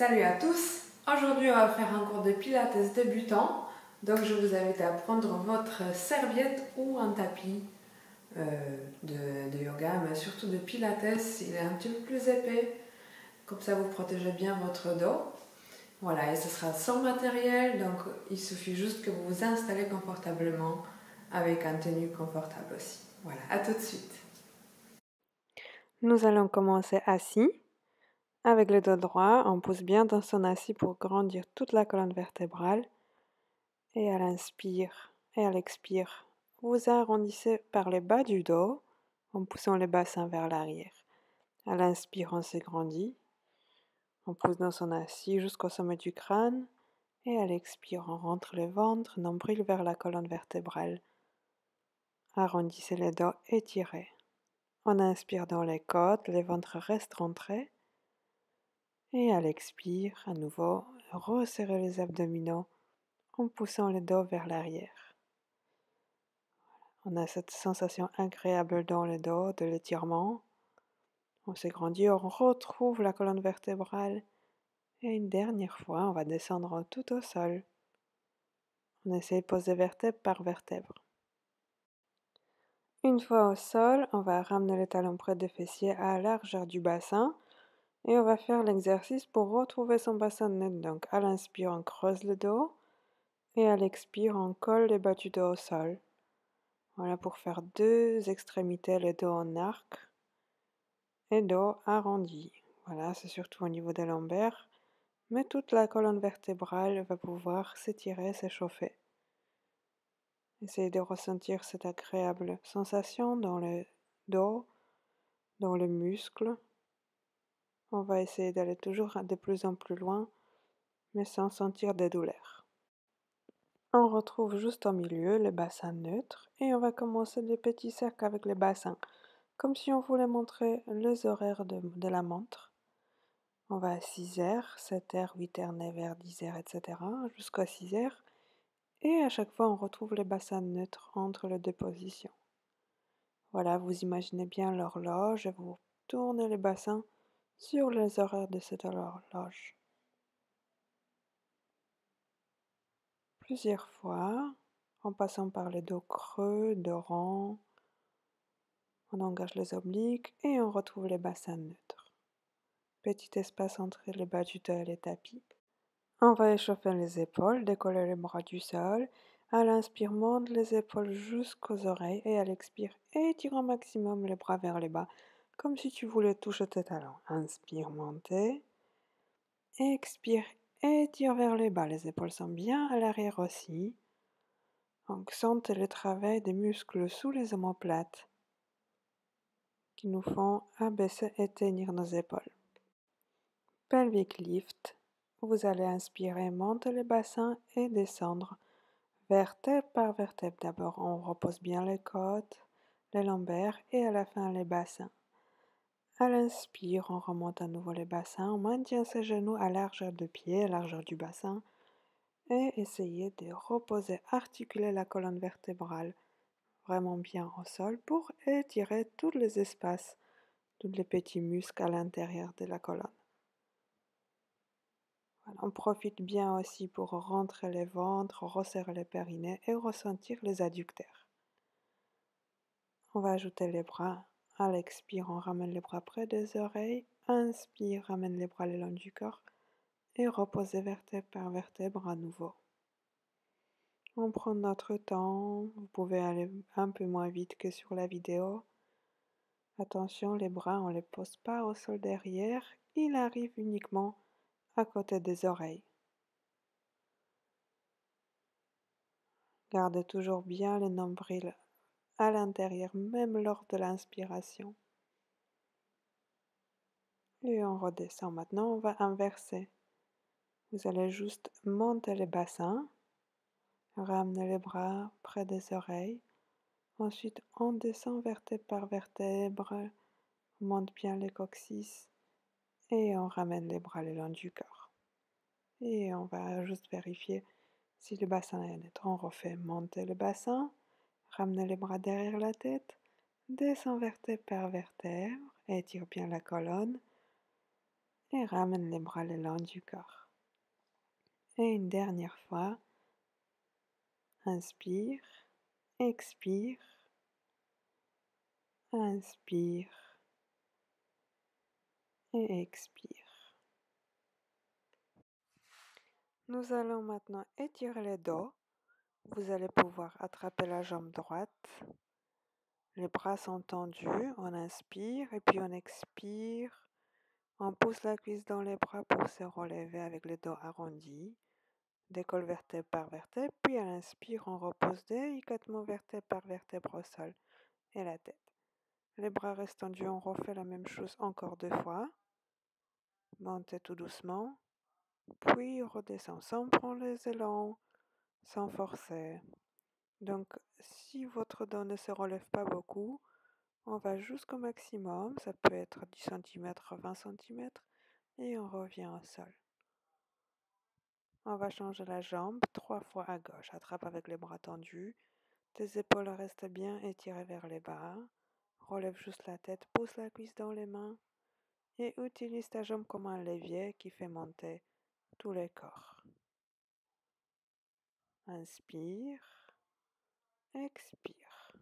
Salut à tous! Aujourd'hui on va faire un cours de pilates débutant. Donc je vous invite à prendre votre serviette ou un tapis de yoga, mais surtout de pilates. Il est un petit peu plus épais, comme ça vous protégez bien votre dos. Voilà, et ce sera sans matériel, donc il suffit juste que vous vous installez confortablement avec un tenue confortable aussi. Voilà, à tout de suite. Nous allons commencer assis. Avec le dos droit, on pousse bien dans son assis pour grandir toute la colonne vertébrale. Et à l'inspire et à l'expire, vous arrondissez par le bas du dos en poussant le bassin vers l'arrière. À l'inspire, on s'agrandit. On pousse dans son assis jusqu'au sommet du crâne. Et à l'expire, on rentre le ventre, nombril vers la colonne vertébrale. Arrondissez les dos, étirez. On inspire dans les côtes, le ventre reste rentré. Et à l'expire, à nouveau, resserrez les abdominaux en poussant le dos vers l'arrière. On a cette sensation agréable dans le dos de l'étirement. On s'agrandit, on retrouve la colonne vertébrale. Et une dernière fois, on va descendre tout au sol. On essaie de poser vertèbre par vertèbre. Une fois au sol, on va ramener le talon près des fessiers à la largeur du bassin. Et on va faire l'exercice pour retrouver son bassin net. Donc à l'inspire, on creuse le dos. Et à l'expire, on colle le bas du dos au sol. Voilà pour faire deux extrémités, le dos en arc et dos arrondi. Voilà, c'est surtout au niveau des lombaires, mais toute la colonne vertébrale va pouvoir s'étirer, s'échauffer. Essayez de ressentir cette agréable sensation dans le dos, dans les muscles. On va essayer d'aller toujours de plus en plus loin, mais sans sentir de douleur. On retrouve juste au milieu le bassin neutre et on va commencer des petits cercles avec le bassin, comme si on voulait montrer les horaires de la montre. On va à 6h, 7h, 8h, 9h, 10h, etc. jusqu'à 6h. Et à chaque fois, on retrouve les bassins neutres entre les deux positions. Voilà, vous imaginez bien l'horloge et vous tournez le bassin sur les horaires de cette horloge. Plusieurs fois, en passant par les dos creux, dos rond. On engage les obliques et on retrouve les bassins neutres. Petit espace entre le bas du dos et le tapis. On va échauffer les épaules, décoller les bras du sol. À l'inspire, monte les épaules jusqu'aux oreilles et à l'expire, étire au maximum les bras vers le bas, comme si tu voulais toucher tes talons. Inspire, montez. Expire, étire vers le bas. Les épaules sont bien à l'arrière aussi. Donc, sentez le travail des muscles sous les omoplates qui nous font abaisser et tenir nos épaules. Pelvic lift. Vous allez inspirer, monter le bassin et descendre. Vertèbre par vertèbre. D'abord, on repose bien les côtes, les lombaires et à la fin les bassins. À l'inspire, on remonte à nouveau les bassins. On maintient ses genoux à largeur de pied, à largeur du bassin. Et essayez de reposer, articuler la colonne vertébrale vraiment bien au sol pour étirer tous les espaces, tous les petits muscles à l'intérieur de la colonne. Voilà, on profite bien aussi pour rentrer le ventre, resserrer les périnées et ressentir les adducteurs. On va ajouter les bras. À l'expire, on ramène les bras près des oreilles. Inspire, ramène les bras le long du corps et reposez vertèbre par vertèbre à nouveau. On prend notre temps. Vous pouvez aller un peu moins vite que sur la vidéo. Attention, les bras, on ne les pose pas au sol derrière. Il arrive uniquement à côté des oreilles. Gardez toujours bien le nombril à l'intérieur, même lors de l'inspiration. Et on redescend. Maintenant, on va inverser. Vous allez juste monter le bassin, ramener les bras près des oreilles. Ensuite, on descend vertèbre par vertèbre, on monte bien les coccyx et on ramène les bras le long du corps. Et on va juste vérifier si le bassin est net. On refait monter le bassin, ramener les bras derrière la tête, descend vertèbre par vertèbre, étire bien la colonne et ramène les bras le long du corps. Et une dernière fois, inspire, expire, inspire et expire. Nous allons maintenant étirer le dos. Vous allez pouvoir attraper la jambe droite. Les bras sont tendus, on inspire et puis on expire. On pousse la cuisse dans les bras pour se relever avec le dos arrondi. Décolle vertèbre par vertèbre, puis à l'inspire, on repose délicatement vertèbre par vertèbre au sol et la tête. Les bras restent tendus, on refait la même chose encore 2 fois. Montez tout doucement, puis redescend sans prendre les élans, sans forcer. Donc, si votre dos ne se relève pas beaucoup, on va jusqu'au maximum, ça peut être 10 cm, 20 cm, et on revient au sol. On va changer la jambe 3 fois à gauche. Attrape avec les bras tendus. Tes épaules restent bien étirées vers les bas. Relève juste la tête, pousse la cuisse dans les mains et utilise ta jambe comme un levier qui fait monter tout le corps. Inspire, expire.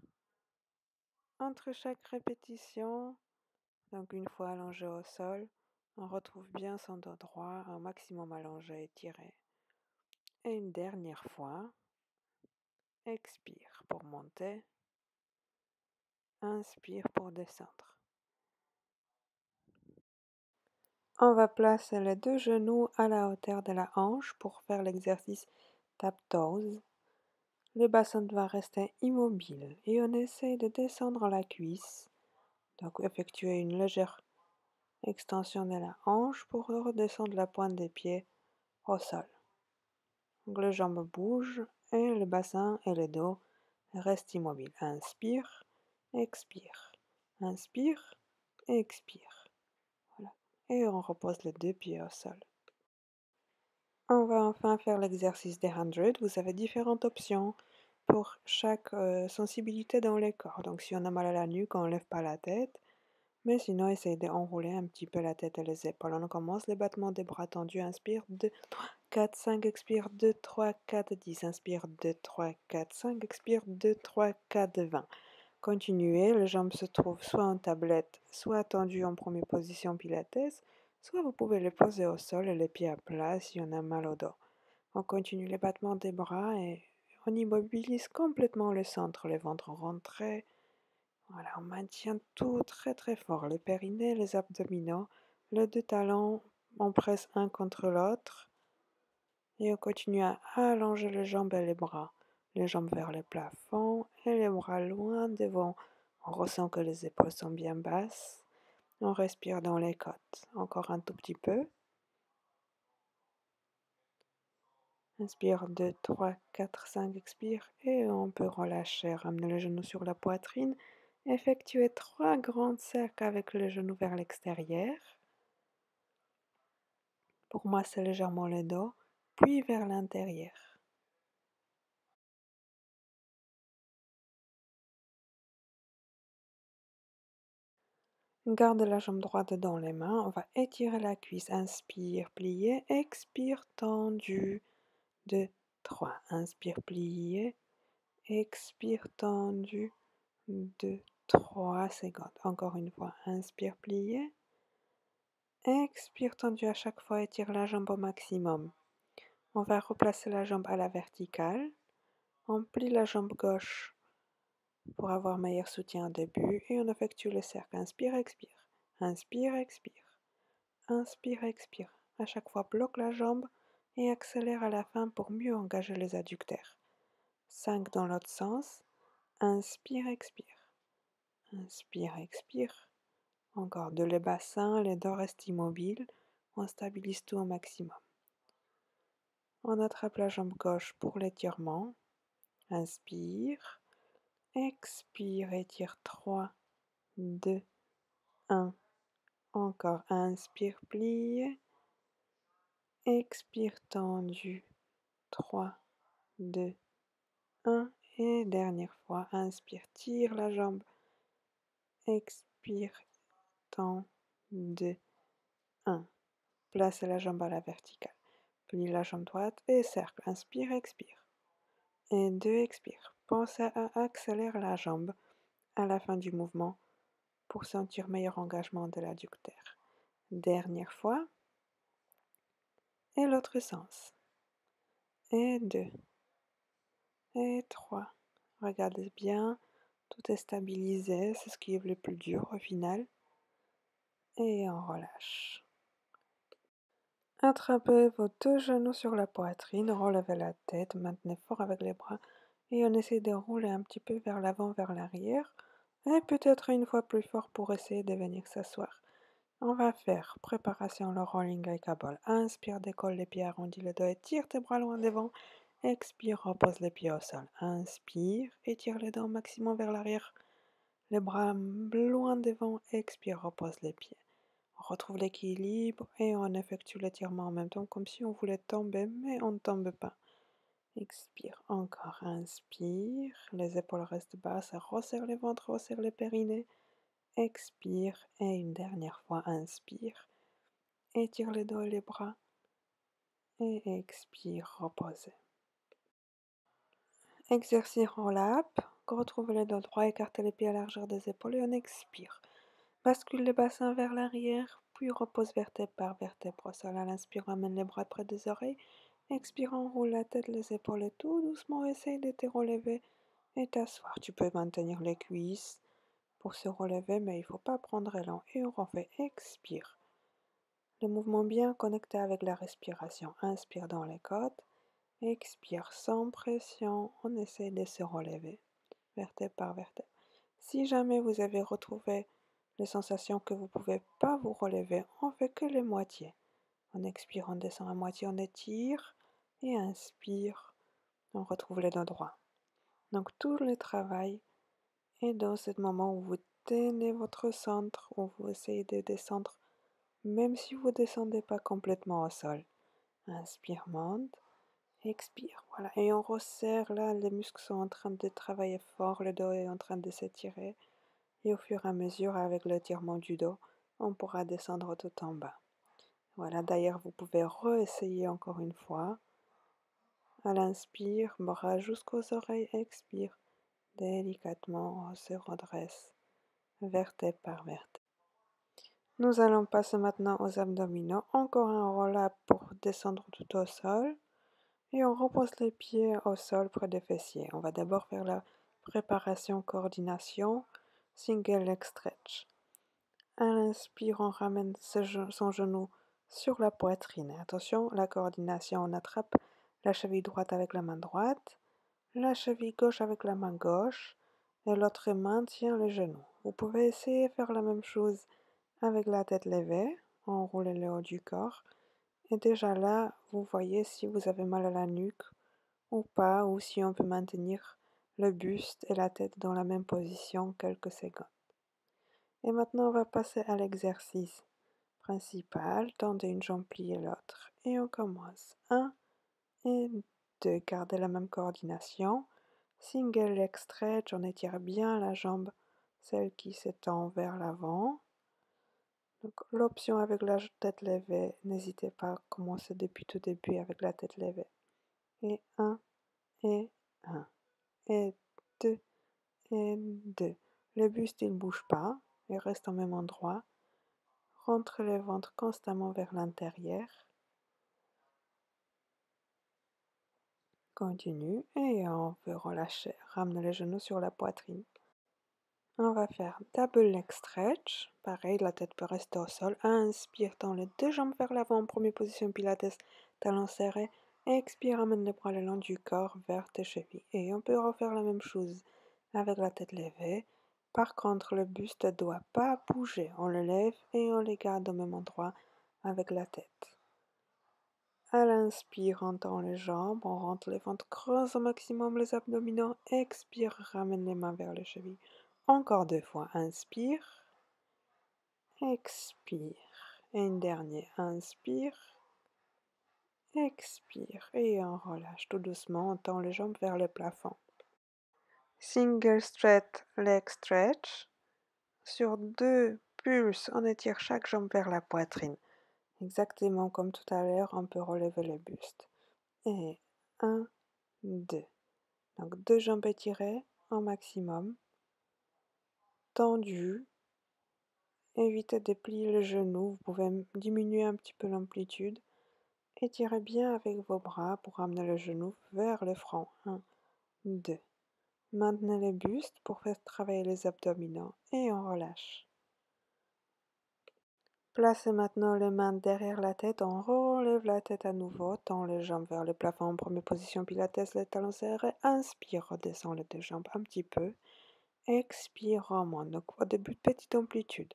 Entre chaque répétition, donc une fois allongé au sol, on retrouve bien son dos droit, un maximum allongé, étiré. Et une dernière fois, expire pour monter, inspire pour descendre. On va placer les 2 genoux à la hauteur de la hanche pour faire l'exercice tap-toes. Le bassin doit rester immobile et on essaye de descendre la cuisse. Donc effectuer une légère extension de la hanche pour redescendre la pointe des pieds au sol. Donc les jambes bougent et le bassin et le dos restent immobiles. Inspire, expire. Inspire, expire. Voilà. Et on repose les 2 pieds au sol. On va enfin faire l'exercice des 100. Vous avez différentes options pour chaque sensibilité dans les corps. Donc si on a mal à la nuque, on ne lève pas la tête. Mais sinon, essayez d'enrouler un petit peu la tête et les épaules. On commence les battements des bras tendus. Inspire, 2, 3, 4, 5. Expire, 2, 3, 4, 10. Inspire, 2, 3, 4, 5. Expire, 2, 3, 4, 20. Continuez. Les jambes se trouvent soit en tablette, soit tendues en première position pilates. Soit vous pouvez les poser au sol et les pieds à plat si on a mal au dos. On continue les battements des bras et on immobilise complètement le centre, le ventre rentré. Voilà, on maintient tout très très fort, les périnées, les abdominaux, les 2 talons, on presse un contre l'autre et on continue à allonger les jambes et les jambes vers le plafond et les bras loin devant. On ressent que les épaules sont bien basses, on respire dans les côtes, encore un tout petit peu. Inspire, 2, 3, 4, 5, expire et on peut relâcher, ramener les genoux sur la poitrine. Effectuez 3 grands cercles avec les genoux vers l'extérieur. Pour masser légèrement le dos, puis vers l'intérieur. Garde la jambe droite dans les mains, on va étirer la cuisse. Inspire, plier, expire, tendu. 2, 3. Inspire, plier, expire, tendu. 2, 3 secondes. Encore une fois, inspire, plier. Expire, tendu à chaque fois, étire la jambe au maximum. On va replacer la jambe à la verticale. On plie la jambe gauche pour avoir meilleur soutien au début et on effectue le cercle. Inspire, expire. Inspire, expire. Inspire, expire. À chaque fois, bloque la jambe et accélère à la fin pour mieux engager les adducteurs. 5 dans l'autre sens. Inspire, expire. Inspire, expire. Encore 2 les bassins, les dos restent immobiles. On stabilise tout au maximum. On attrape la jambe gauche pour l'étirement. Inspire. Expire, étire 3, 2, 1. Encore, inspire, plie. Expire, tendu. 3, 2, 1. Et dernière fois, inspire, tire la jambe. Expire, tend, 2, 1. Placez la jambe à la verticale. Plie la jambe droite et cercle. Inspire, expire. Et 2, expire. Pensez à accélérer la jambe à la fin du mouvement pour sentir meilleur engagement de l'adducteur. Dernière fois. Et l'autre sens. Et 2. Et 3. Regardez bien, tout est stabilisé, c'est ce qui est le plus dur au final. Et on relâche. Attrapez vos 2 genoux sur la poitrine, relevez la tête, maintenez fort avec les bras et on essaie de rouler un petit peu vers l'avant, vers l'arrière et peut-être une fois plus fort pour essayer de venir s'asseoir. On va faire préparation le rolling like a ball. Inspire, décolle les pieds, arrondis le dos et tire tes bras loin devant. Expire, repose les pieds au sol. Inspire, étire les dents au maximum vers l'arrière. Les bras loin devant. Expire, repose les pieds. On retrouve l'équilibre et on effectue l'étirement en même temps comme si on voulait tomber, mais on ne tombe pas. Expire encore, inspire. Les épaules restent basses, resserre les ventres, resserre les périnées. Expire et une dernière fois, inspire. Étire les dos et les bras. Et expire, reposez. Exercice roll-up. Retrouve les dos droits, écartez les pieds à la largeur des épaules et on expire. Bascule le bassin vers l'arrière, puis repose vertèbre par vertèbre au sol. À l'inspire, ramène les bras près des oreilles. Expire, enroule la tête, les épaules et tout doucement. Essaye de te relever et t'asseoir. Tu peux maintenir les cuisses pour se relever, mais il ne faut pas prendre élan. Et on refait. Expire. Le mouvement bien connecté avec la respiration. Inspire dans les côtes. Expire sans pression. On essaie de se relever, vertèbre par vertèbre. Si jamais vous avez retrouvé les sensations que vous ne pouvez pas vous relever, on fait que les moitiés. On expire, on descend à moitié, on étire et inspire. On retrouve les dos droits. Donc tout le travail est dans ce moment où vous tenez votre centre, où vous essayez de descendre, même si vous ne descendez pas complètement au sol. Inspire, monte. Expire, voilà. Et on resserre là, les muscles sont en train de travailler fort, le dos est en train de s'étirer. Et au fur et à mesure, avec l'étirement du dos, on pourra descendre tout en bas. Voilà, d'ailleurs, vous pouvez réessayer encore une fois. À l'inspire, bras jusqu'aux oreilles, expire. Délicatement, on se redresse, vertèbre par vertèbre. Nous allons passer maintenant aux abdominaux. Encore un roll-up pour descendre tout au sol. Et on repose les pieds au sol près des fessiers. On va d'abord faire la préparation coordination, single leg stretch. À l'inspire, on ramène son genou sur la poitrine. Attention, la coordination, on attrape la cheville droite avec la main droite, la cheville gauche avec la main gauche, et l'autre main tient le genou. Vous pouvez essayer de faire la même chose avec la tête levée, enrouler le haut du corps. Et déjà là, vous voyez si vous avez mal à la nuque ou pas, ou si on peut maintenir le buste et la tête dans la même position quelques secondes. Et maintenant, on va passer à l'exercice principal. Tendez une jambe, pliez l'autre. Et on commence. 1 et 2. Gardez la même coordination. Single leg stretch, on étire bien la jambe, celle qui s'étend vers l'avant. Donc, l'option avec la tête levée, n'hésitez pas à commencer depuis tout début avec la tête levée. Et 1 et 1 et 2 et 2. Le buste, il ne bouge pas, il reste au même endroit. Rentre le ventre constamment vers l'intérieur. Continue et on peut relâcher. Ramener les genoux sur la poitrine. On va faire double leg stretch. Pareil, la tête peut rester au sol. Inspire, tends les 2 jambes vers l'avant en première position pilates, talons serrés. Expire, amène les bras le long du corps vers tes chevilles. Et on peut refaire la même chose avec la tête levée. Par contre, le buste ne doit pas bouger. On le lève et on le garde au même endroit avec la tête. À l'inspire, on tend les jambes, on rentre les ventres, creuse au maximum les abdominaux. Expire, ramène les mains vers les chevilles. Encore 2 fois, inspire, expire. Et une dernière, inspire, expire. Et on relâche tout doucement, on tend les jambes vers le plafond. Single straight leg stretch. Sur 2 pulses, on étire chaque jambe vers la poitrine. Exactement comme tout à l'heure, on peut relever le buste. Et 1, 2. Donc 2 jambes étirées au maximum, tendues. Évitez de plier le genou, vous pouvez diminuer un petit peu l'amplitude. Étirez bien avec vos bras pour ramener le genou vers le front. 1, 2. Maintenez le buste pour faire travailler les abdominaux et on relâche. Placez maintenant les mains derrière la tête, on relève la tête à nouveau, tend les jambes vers le plafond en première position pilates, les talons serrés, inspire, redescend les deux jambes un petit peu, expire, remonte. Donc au début, petite amplitude.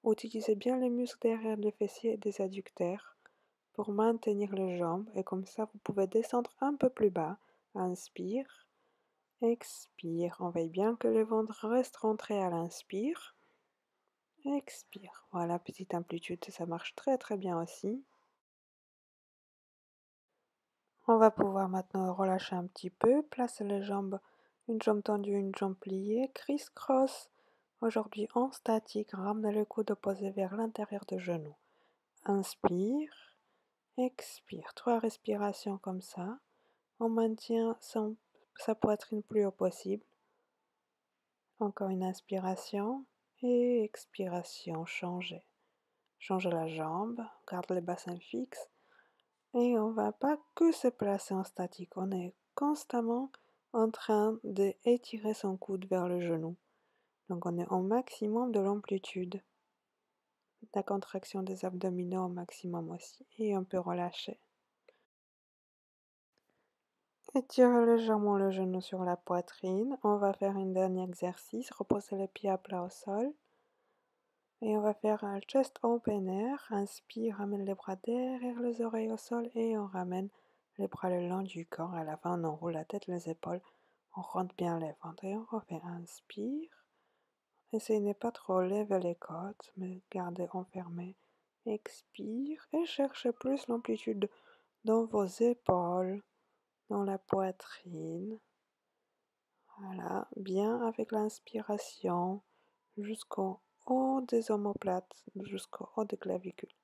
Utilisez bien les muscles derrière les fessiers et des adducteurs pour maintenir les jambes et comme ça vous pouvez descendre un peu plus bas. Inspire, expire, on veille bien que le ventre reste rentré à l'inspire. Expire. Voilà, petite amplitude, ça marche très très bien aussi. On va pouvoir maintenant relâcher un petit peu, placer les jambes, une jambe tendue, une jambe pliée, criss-cross. Aujourd'hui en statique, ramenez le coude opposé vers l'intérieur du genou. Inspire, expire. 3 respirations comme ça. On maintient sa poitrine plus haut possible. Encore une inspiration et expiration, changez. Changez la jambe, garde le bassin fixe. Et on va pas que se placer en statique, on est constamment en train d'étirer son coude vers le genou. Donc on est au maximum de l'amplitude. La contraction des abdominaux au maximum aussi. Et on peut relâcher. Étirez légèrement le genou sur la poitrine. On va faire un dernier exercice. Reposez les pieds à plat au sol. Et on va faire un chest open air. Inspire, ramène les bras derrière les oreilles au sol et on ramène les bras le long du corps. À la fin, on enroule la tête, les épaules. On rentre bien les ventres et on refait. Inspire. Essayez de ne pas trop lever les côtes, mais gardez enfermé. Expire et cherchez plus l'amplitude dans vos épaules, dans la poitrine. Voilà, bien avec l'inspiration jusqu'au haut des omoplates, jusqu'au haut des clavicules.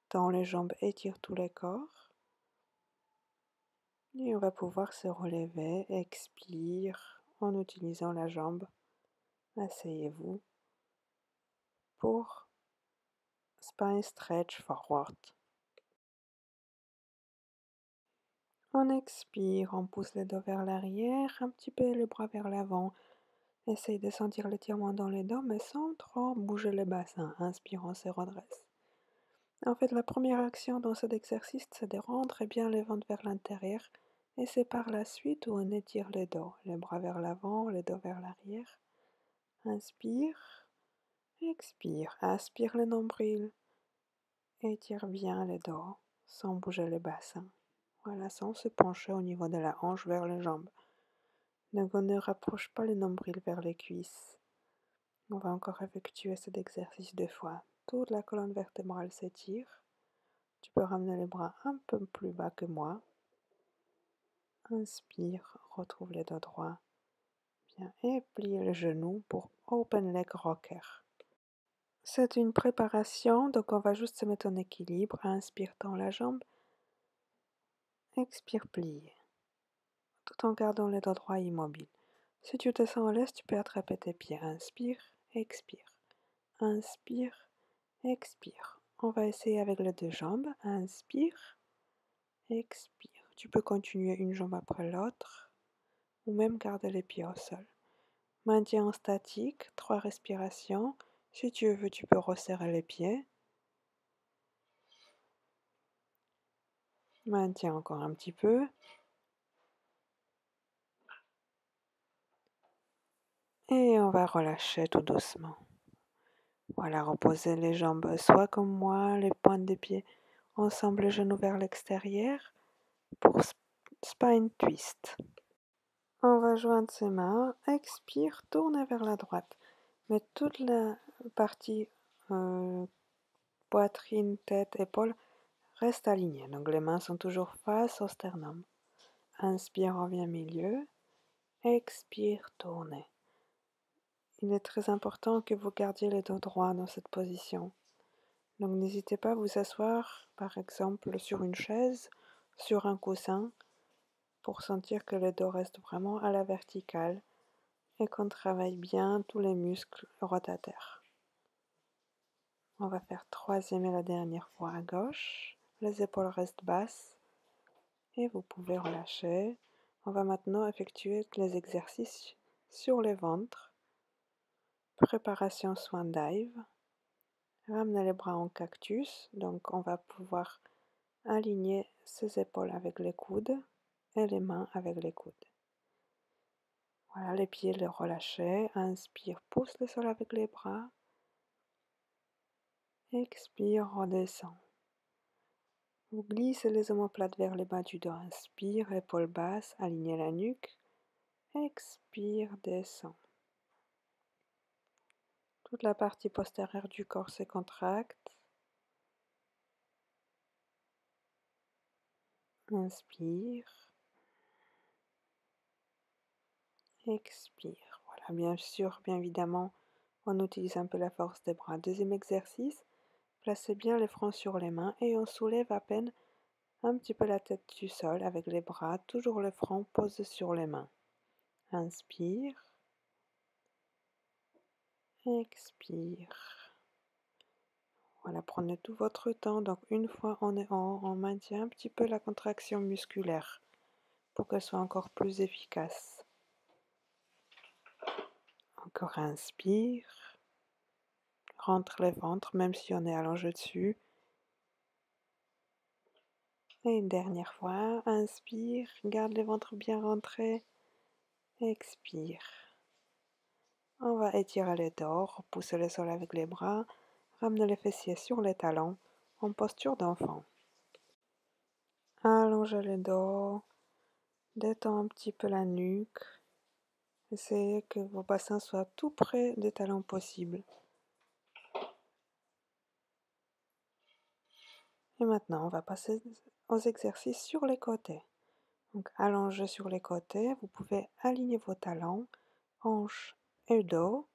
Tends les jambes, étire tous les corps. Et on va pouvoir se relever, expire en utilisant la jambe. Asseyez-vous pour spine stretch forward. On expire, on pousse les dos vers l'arrière, un petit peu les bras vers l'avant. Essaye de sentir l'étirement dans les dos, mais sans trop bouger le bassin. Inspire, on se redresse. En fait, la première action dans cet exercice, c'est de rentrer bien le ventre vers l'intérieur. Et c'est par la suite où on étire les dos. Les bras vers l'avant, les dos vers l'arrière. Inspire, expire. Aspire le nombril. Étire bien les dos, sans bouger le bassin. Voilà, sans se pencher au niveau de la hanche vers les jambes. Donc on ne rapproche pas le nombril vers les cuisses. On va encore effectuer cet exercice 2 fois. Toute la colonne vertébrale s'étire. Tu peux ramener les bras un peu plus bas que moi. Inspire, retrouve les dos droits. Bien, et plie le genou pour open leg rocker. C'est une préparation, donc on va juste se mettre en équilibre. Inspire, tends la jambe. Expire, plie. Tout en gardant les dos droits immobiles. Si tu te sens à l'aise, tu peux attraper tes pieds. Inspire, expire. Inspire, expire. On va essayer avec les deux jambes. Inspire, expire. Tu peux continuer une jambe après l'autre ou même garder les pieds au sol. Maintien en statique, 3 respirations. Si tu veux, tu peux resserrer les pieds. Maintiens encore un petit peu. Et on va relâcher tout doucement. Voilà, reposez les jambes soit comme moi, les pointes des pieds ensemble, les genoux vers l'extérieur pour spine twist. On va joindre ses mains, expire, tourner vers la droite. Mais toute la partie poitrine, tête, épaule reste alignée. Donc les mains sont toujours face au sternum. Inspire, revient milieu. Expire, tournez. Il est très important que vous gardiez les dos droits dans cette position. Donc n'hésitez pas à vous asseoir, par exemple, sur une chaise, sur un coussin, pour sentir que le dos reste vraiment à la verticale et qu'on travaille bien tous les muscles rotataires. On va faire troisième et la dernière fois à gauche. Les épaules restent basses et vous pouvez relâcher. On va maintenant effectuer les exercices sur le ventre. Préparation swan dive. Ramenez les bras en cactus, donc on va pouvoir aligner ses épaules avec les coudes et les mains avec les coudes. Voilà, les pieds les relâcher. Inspire, pousse le sol avec les bras. Expire, redescend. Vous glissez les omoplates vers les bas du dos. Inspire, épaules basses, alignez la nuque. Expire, descend. Toute la partie postérieure du corps se contracte. Inspire. Expire. Voilà, bien sûr, bien évidemment, on utilise un peu la force des bras. Deuxième exercice, placez bien les fronts sur les mains et on soulève à peine un petit peu la tête du sol avec les bras, toujours le front posé sur les mains. Inspire. Expire. Voilà, prenez tout votre temps. Donc une fois on est en haut, on maintient un petit peu la contraction musculaire pour qu'elle soit encore plus efficace. Encore inspire. Rentre le ventre, même si on est allongé dessus. Et une dernière fois, inspire, garde le ventre bien rentré. Expire. On va étirer le dos, repousser le sol avec les bras, ramener les fessiers sur les talons en posture d'enfant. Allongez le dos, détends un petit peu la nuque. Essayez que vos bassins soient tout près des talons possible. Et maintenant, on va passer aux exercices sur les côtés. Donc, allongez sur les côtés, vous pouvez aligner vos talons, hanches et dos.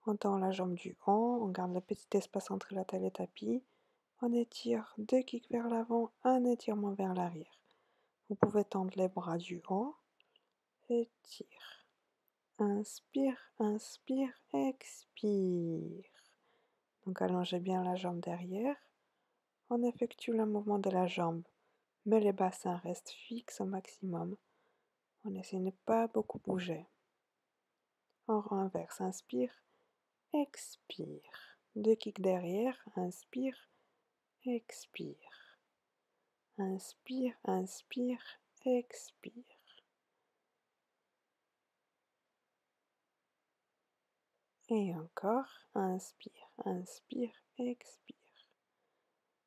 On tend la jambe du haut, on garde le petit espace entre la taille et le tapis. On étire 2 kicks vers l'avant, un étirement vers l'arrière. Vous pouvez tendre les bras du haut. Étire. Inspire, inspire, expire. Donc allongez bien la jambe derrière. On effectue le mouvement de la jambe, mais les bassins restent fixes au maximum. On essaie de ne pas beaucoup bouger. On renverse, inspire, expire. 2 kicks derrière, inspire, expire. Inspire, inspire, expire. Et encore, inspire, inspire, expire.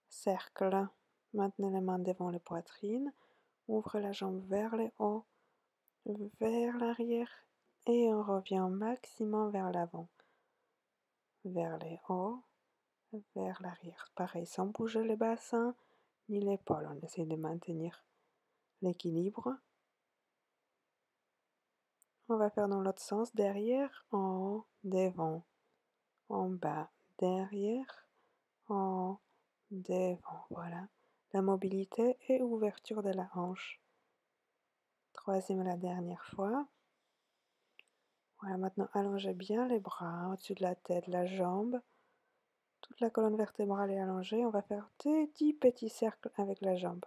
Cercle. Maintenez les mains devant la poitrine. Ouvre la jambe vers le haut, vers l'arrière et on revient au maximum vers l'avant. Vers le haut, vers l'arrière. Pareil, sans bouger le bassin ni l'épaule. On essaie de maintenir l'équilibre. On va faire dans l'autre sens. Derrière, en haut, devant. En bas, derrière, en haut, devant. Voilà. La mobilité et ouverture de la hanche. Troisième et la dernière fois. Voilà, maintenant allongez bien les bras au-dessus de la tête, la jambe. Toute la colonne vertébrale est allongée. On va faire des 10 petits cercles avec la jambe.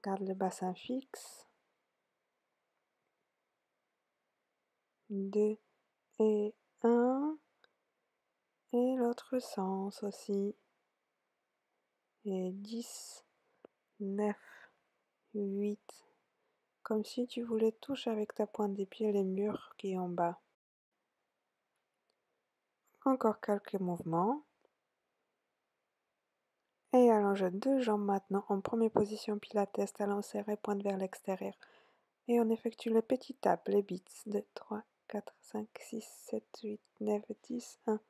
Garde le bassin fixe. 2 et 1. Et l'autre sens aussi. Et 10, 9, 8. Comme si tu voulais toucher avec ta pointe des pieds les murs qui est en bas. Encore quelques mouvements. Et allongez deux jambes maintenant en première position pilates, talons serrés, pointe vers l'extérieur. Et on effectue les petites tapes, les beats. 2, 3, 4, 5, 6, 7, 8, 9, 10, 1,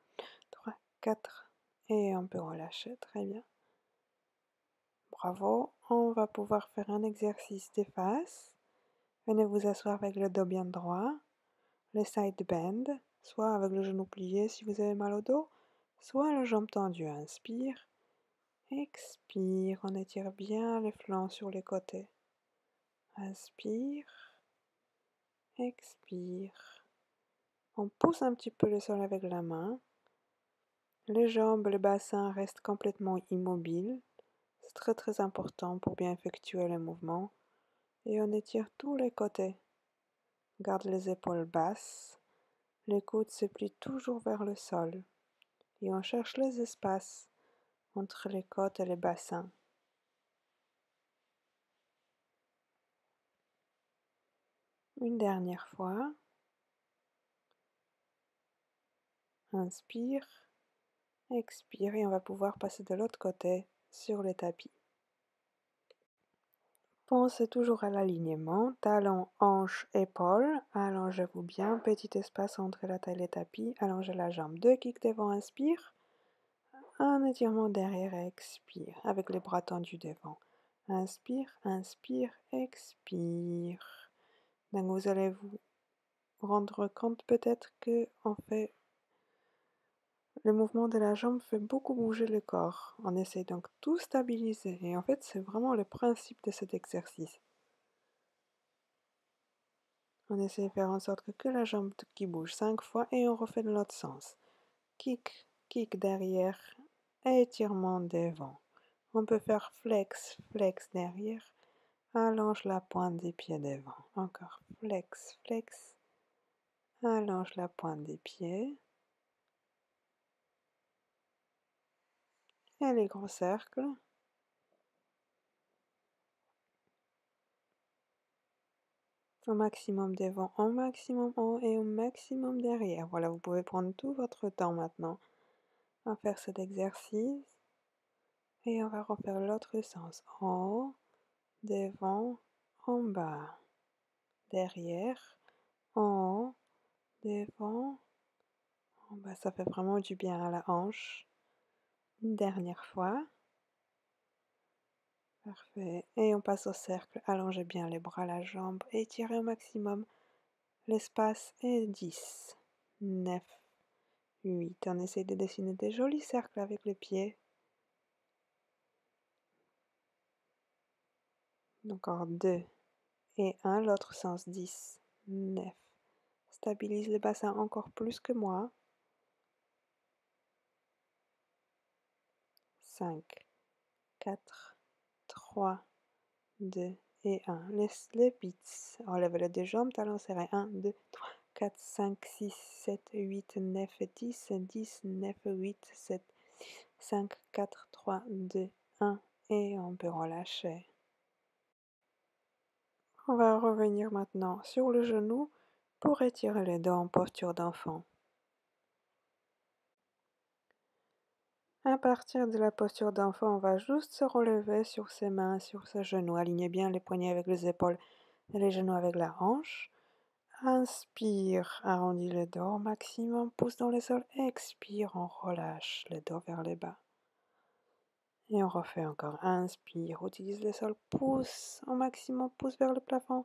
3, 4. Et on peut relâcher, très bien. Bravo. On va pouvoir faire un exercice des fasces. Venez vous asseoir avec le dos bien droit. Le side bend, soit avec le genou plié si vous avez mal au dos, soit la jambe tendue. Inspire, expire. On étire bien les flancs sur les côtés. Inspire, expire. On pousse un petit peu le sol avec la main. Les jambes, le bassin restent complètement immobiles. C'est très très important pour bien effectuer le mouvement. Et on étire tous les côtés. Garde les épaules basses. Les coudes se plient toujours vers le sol. Et on cherche les espaces entre les côtes et les bassins. Une dernière fois. Inspire, expire et on va pouvoir passer de l'autre côté sur le tapis. Pensez toujours à l'alignement, talons, hanches, épaules. Allongez-vous bien, petit espace entre la taille et le tapis. Allongez la jambe, 2 kicks devant, inspire. Un étirement derrière, expire, avec les bras tendus devant. Inspire, inspire, expire. Donc vous allez vous rendre compte peut-être que le mouvement de la jambe fait beaucoup bouger le corps. On essaie donc tout stabiliser et en fait c'est vraiment le principe de cet exercice. On essaie de faire en sorte que la jambe qui bouge 5 fois et on refait de l'autre sens. Kick, kick derrière, étirement devant. On peut faire flex, flex derrière. Allonge la pointe des pieds devant. Encore flex, flex. Allonge la pointe des pieds. Et les gros cercles. Au maximum devant, au maximum en haut et au maximum derrière. Voilà, vous pouvez prendre tout votre temps maintenant à faire cet exercice. Et on va refaire l'autre sens. En haut, devant, en bas, derrière, en haut, devant, en bas. Ça fait vraiment du bien à la hanche. Une dernière fois. Parfait. Et on passe au cercle. Allongez bien les bras, la jambe. Étirez au maximum. L'espace est 10, 9, 8. On essaie de dessiner des jolis cercles avec les pieds. Encore 2 et 1. L'autre sens, 10, 9. Stabilise le bassin encore plus que moi. 5, 4, 3, 2 et 1. Laisse les pits. Enlève les deux jambes, talons serrés. 1, 2, 3, 4, 5, 6, 7, 8, 9, 10, 10, 9, 8, 7, 5, 4, 3, 2, 1. Et on peut relâcher. On va revenir maintenant sur le genou pour étirer les dos en posture d'enfant. À partir de la posture d'enfant, on va juste se relever sur ses mains, sur ses genoux. Alignez bien les poignets avec les épaules et les genoux avec la hanche. Inspire, arrondis le dos au maximum, pousse dans le sol. Expire, on relâche le dos vers le bas. Et on refait encore. Inspire, utilise le sol, pousse au maximum, pousse vers le plafond.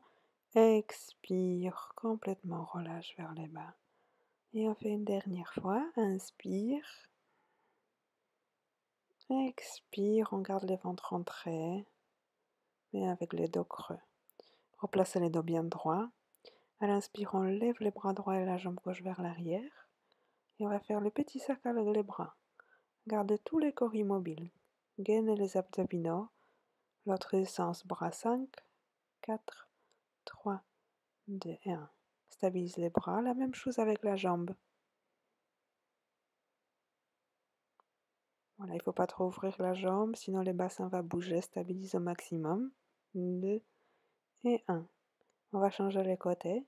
Expire, complètement relâche vers le bas. Et on fait une dernière fois. Inspire. Expire, on garde le ventre rentré, mais avec les dos creux. Replacez les dos bien droits. À l'inspire, on lève les bras droits et la jambe gauche vers l'arrière. Et on va faire le petit cercle avec les bras. Gardez tous les corps immobiles. Gainez les abdominaux. L'autre sens, bras 5, 4, 3, 2 et 1. Stabilise les bras. La même chose avec la jambe. Voilà, il ne faut pas trop ouvrir la jambe, sinon le bassin va bouger. Stabilise au maximum. 2 et 1. On va changer les côtés.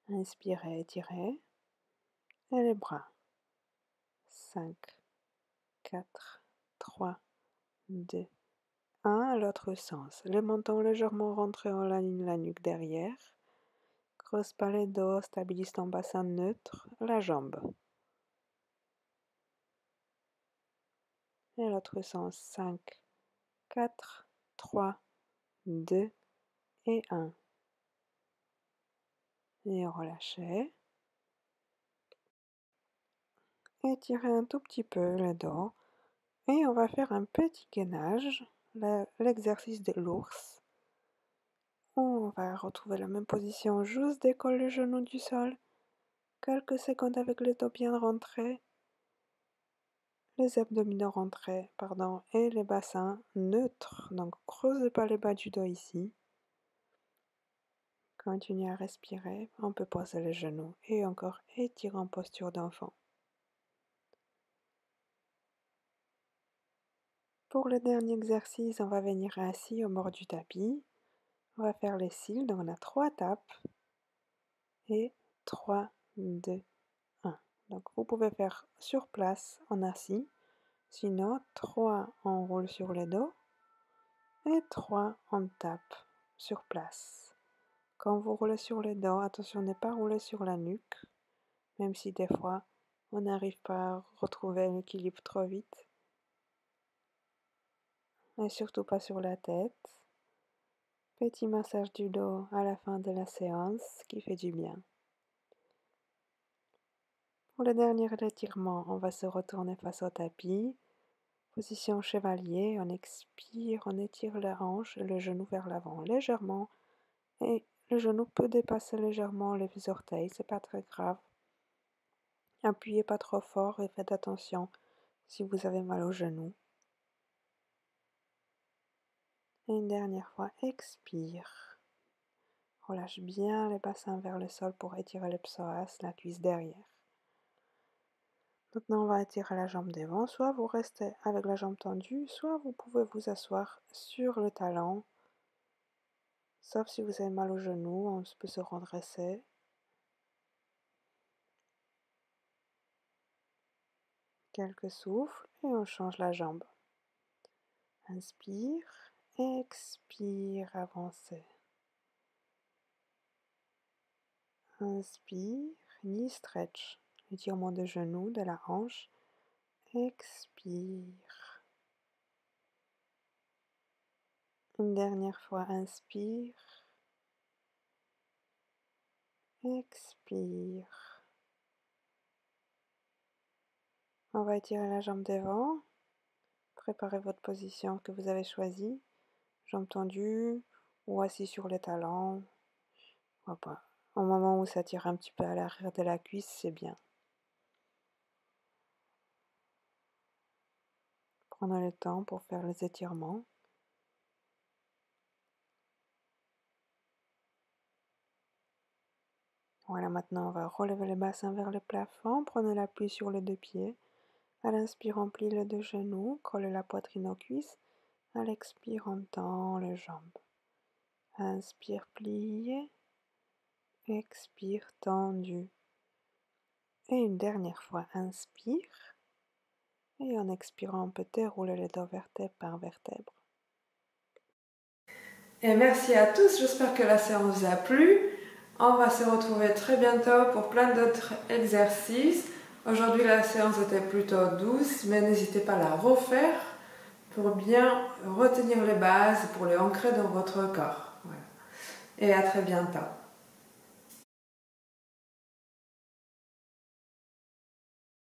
Inspirez, étirez. Et les bras. 5, 4, 3, 2, 1. L'autre sens. Le menton légèrement rentré en ligne, la nuque derrière. Creuse pas les dos, stabilise ton bassin neutre, la jambe. Et l'autre sens. 5, 4, 3, 2 et 1. Et relâchez. étirez un tout petit peu le dos et on va faire un petit gainage, l'exercice de l'ours. On va retrouver la même position, juste décolle le genou du sol, quelques secondes avec le dos bien rentré, les abdominaux rentrés, pardon, et les bassins neutres, donc creusez pas les bas du dos ici. Continuez à respirer, on peut poser les genoux et encore étirer en posture d'enfant. Pour le dernier exercice, on va venir assis au bord du tapis. On va faire les cils, donc on a 3 tapes et 3, 2, 1. Donc vous pouvez faire sur place en assis, sinon 3 on roule sur le dos et 3 on tape sur place. Quand vous roulez sur le dos, attention à ne pas rouler sur la nuque, même si des fois on n'arrive pas à retrouver l'équilibre trop vite. Et surtout pas sur la tête. Petit massage du dos à la fin de la séance qui fait du bien. Pour le dernier étirement, on va se retourner face au tapis. Position chevalier, on expire, on étire la hanche et le genou vers l'avant légèrement. Et le genou peut dépasser légèrement les orteils, c'est pas très grave. Appuyez pas trop fort et faites attention si vous avez mal au genou. Et une dernière fois, expire. Relâche bien les bassins vers le sol pour étirer le psoas, la cuisse derrière. Maintenant, on va étirer la jambe devant. Soit vous restez avec la jambe tendue, soit vous pouvez vous asseoir sur le talon. Sauf si vous avez mal au genou, on peut se redresser. Quelques souffles et on change la jambe. Inspire, expire, avancez. Inspire, knee stretch, étirement de genou, de la hanche. Expire. Une dernière fois, inspire. Expire. On va étirer la jambe devant. Préparez votre position que vous avez choisie. Jambes tendues ou assis sur les talons. Voilà. Au moment où ça tire un petit peu à l'arrière de la cuisse, c'est bien. Prenez le temps pour faire les étirements. Voilà, maintenant on va relever le bassin vers le plafond. Prenez l'appui sur les deux pieds. À l'inspire, on plie les deux genoux, collez la poitrine aux cuisses. À l'expire, on tend les jambes. Inspire, plié. Expire, tendu. Et une dernière fois, inspire. Et en expirant, on peut dérouler les dos vertèbre par vertèbre. Et merci à tous, j'espère que la séance vous a plu. On va se retrouver très bientôt pour plein d'autres exercices. Aujourd'hui, la séance était plutôt douce, mais n'hésitez pas à la refaire pour bien retenir les bases, pour les ancrer dans votre corps. Voilà. Et à très bientôt.